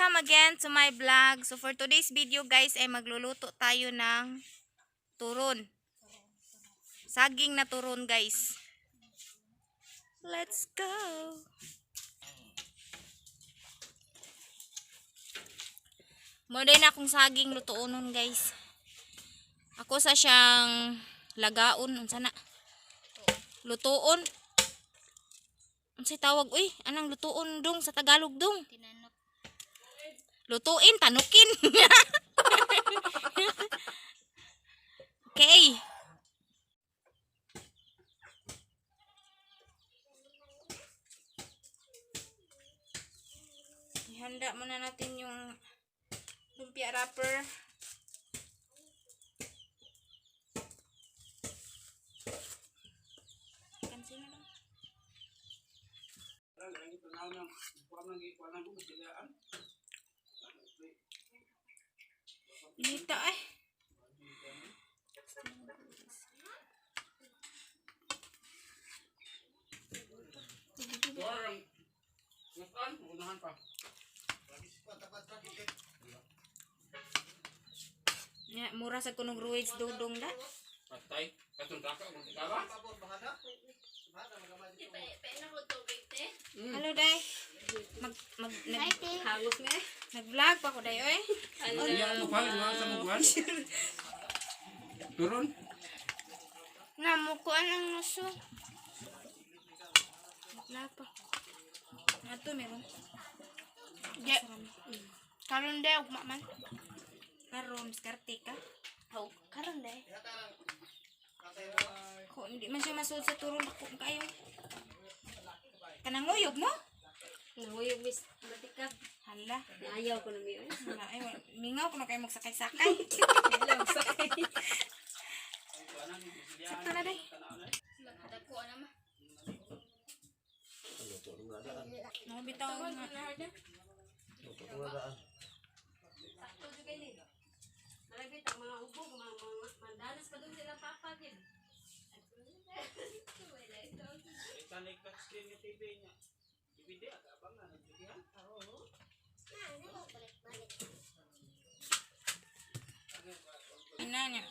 Welcome again to my vlog. So for today's video guys ay magluluto tayo ng turon. Saging na turon guys. Let's go! Moday na akong saging lutuonon guys. Ako sa siyang lagaon. Unsa na? Lutuon. Unsay tawag? Uy, anang lutuon dong sa Tagalog dong? Tinanok. Lutuin, tanukin. Okay. Ihanda muna natin yung lumpia wrapper. Kansin na lang. Inita eh. Ya, murah sa kunong ruids dodong da. Patay, katong kaka mo ikaw. Hello day. Hagos nga. Nag-vlog pa ko day oy. Iya mo pa nga sa mubuan. Turun. Namukuan ang nuso. Lapa. Ato meron. Di. Karon day ugma man. Karon skarte ka. Oh, karon day. Ko hindi man siya masud sa turon ako kayo. Kanang uyog mo? Nanguyog mis batikab. Hala. Ayaw ko na mi. Wala, ay, mingaw ko na kayo magsakay-sakay. Sakto na day. Dako ana ma. No, bitaw nga. Sakto jud kay nilo. Malabit ang mga ubog, mga mandanas pa dun sila papagid. Tanik ka screen ng TV niya. DVD aga abang na nagbihan. Oo. Ina niya.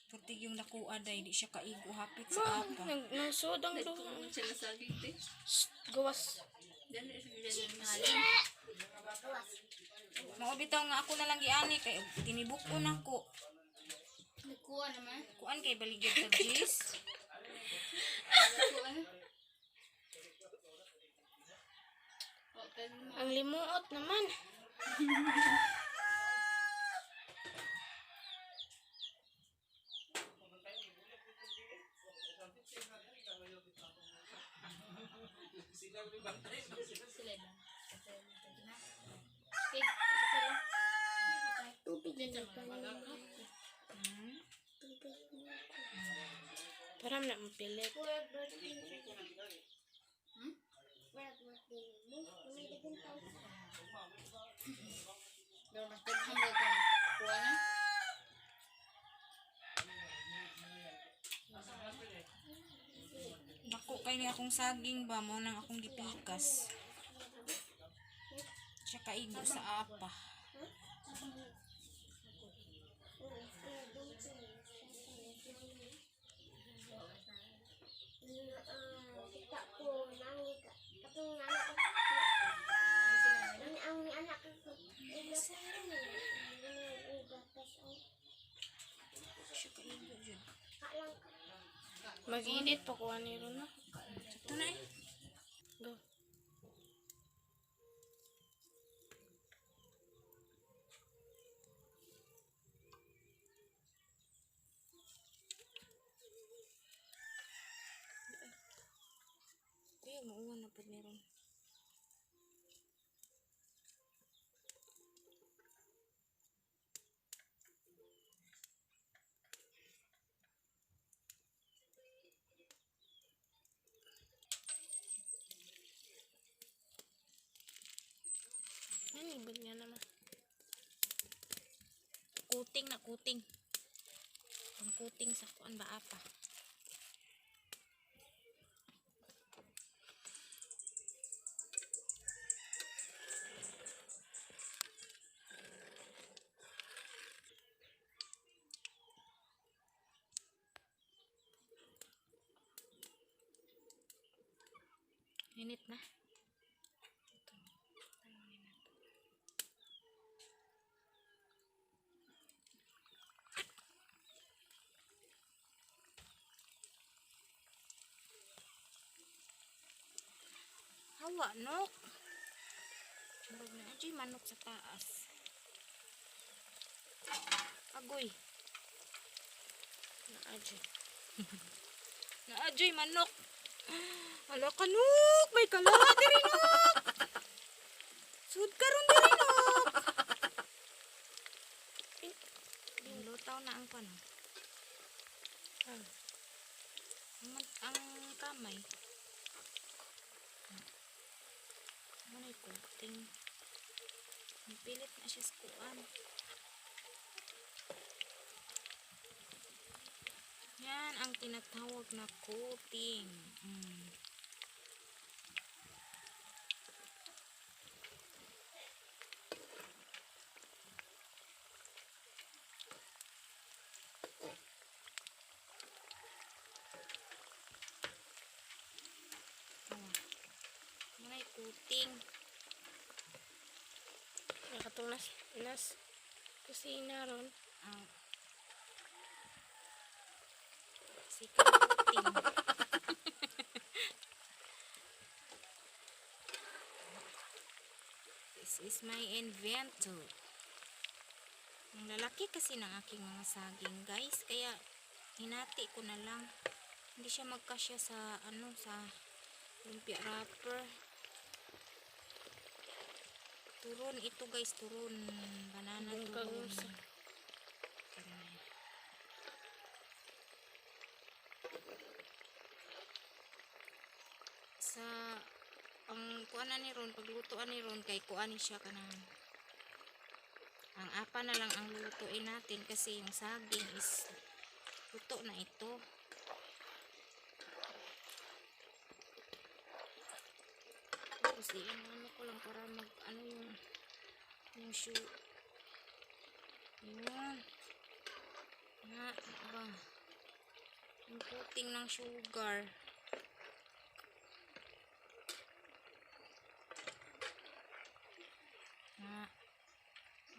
Putig yung nakuha day, di siya kaigo hapit sa apa. Nasod ang doon. Sila saging te. Gawas. Dali sila nalin. Mga bitaw nga ako na lang giani kay tinibukon ako. Nagkuha naman. Kuan kay baligid sa jis. Ang limuot naman. Sila ba? Okay, tubig din naman. Param na mapilit. Pero mas daghang daw kung kuha na. Dako kay ni akong saging ba mo nang akong gipikas. Siya kaigo sa apa. Siya kaigo jud. Mag-edit pa kuha ni Ron na. Sakto na eh. Go. Kuya, mauwan na po meron. Ano ibig niya naman? Kuting na kuting. Ang kuting sa kuan ba apa? Init na. Hawa, nok. Murag na adyoy manok sa taas. Agoy. Na adyoy. Na adyoy manok. Hala ka, nok. May kalawa diri, nok. Sud karon diri, nok. Lutaw na ang pano. Ang kamay. Manay kuting. Pilit na siya sa kuan. Yan ang tinatawag na coating. Manay coating. Nakatong nas kusina ron. Secret coating. This is my inventor. Ang lalaki kasi ng aking mga saging, guys. Kaya hinati ko na lang. Hindi siya magkasya sa sa lumpia wrapper. Turon ito, guys, turon. Banana turon. Sa ang kuanan ni ron, paglutuan ni ron kay kuan siya kanang ang apa na lang ang lulutuin natin kasi yung saging is luto na ito. Tapos ano ko lang para mag yung shoe. Yun. Na, ba? Yung coating ng sugar. Na,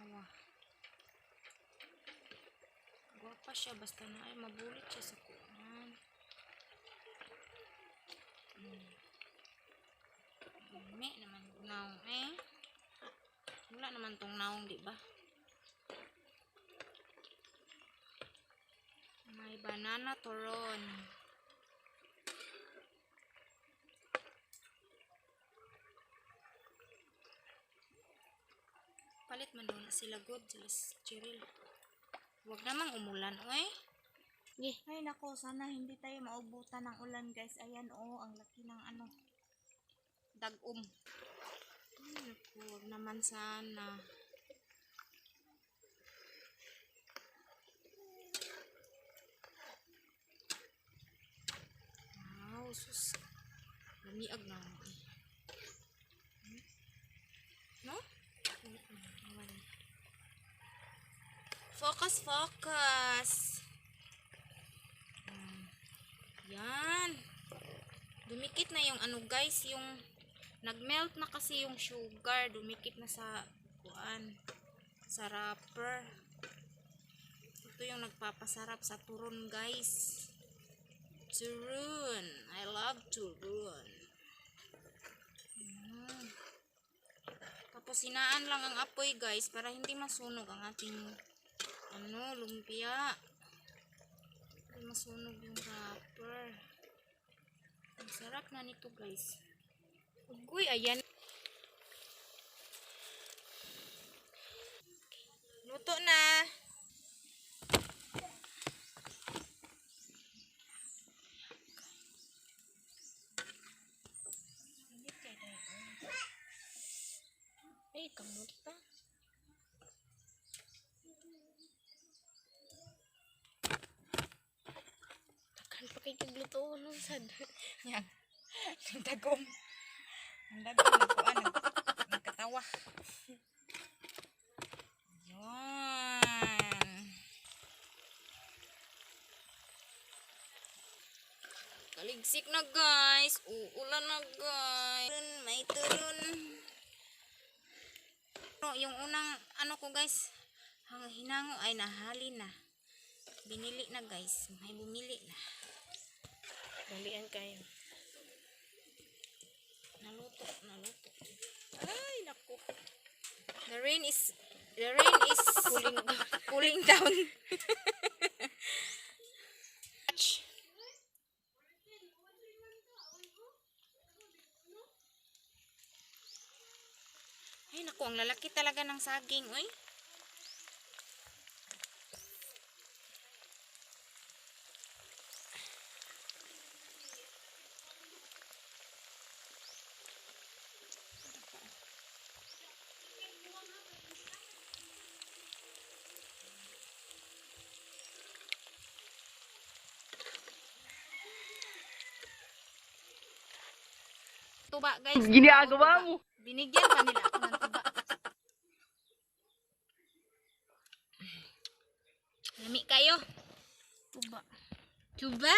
awa. Guwapa siya basta na ay mabulit siya sa kunan. May naman naong wala naman tong naong, di ba? May banana turon. Palit man doon sila good sila Cheryl. Huwag namang umulan, oy. Ay nako, sana hindi tayo maubutan ng ulan, guys. Ayan ang laki ng Dagom. Ay, naku, huwag naman sana. Wow, sus. Lamiag na ako. No? Focus, focus. Yan. Dumikit na yung guys, yung nagmelt na kasi yung sugar, dumikit na sa kuan, sa wrapper. Ito yung nagpapasarap sa turon, guys. Turon. I love turon. Tapos hinaan lang ang apoy, guys, para hindi masunog ang ating lumpia. Hindi masunog yung wrapper. Ang sarap na nito, guys. Uy, ayan. Luto na. Ay, kamot pa. Takan pa kay kagluto nun sad. Yan. Ang dagom. Ang dagom. Nagkuan. Nagkatawa. Yan. Kaligsik na guys. Uulan na guys. May tulon. Pero yung unang ano ko guys, ang hinango ay nahali na. Binili na guys. May bumili na. Balian kayo. Naluto. Ay, naku. The rain is cooling down. Ay naku, ang lalaki talaga ng saging, oy. Tuba guys. Ginagawa mo. Binigyan pa nila ako ng tuba. Lami kayo. Tuba. Tuba.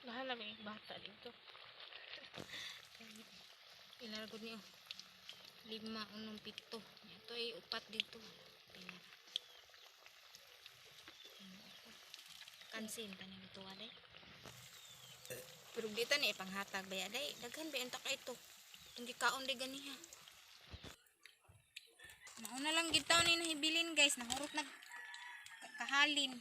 Bahala may bata dito. Ilaragod niyo. 5, 6, 7. Ito ay 4 dito. Kansin pa niya ito aday. Pero dito ni ipanghatag ba aday. Daghan ba entak ito. Hindi kaon di ganiha. Nauna lang gitaw ni nahibilin guys. Nahurot nag kahalin.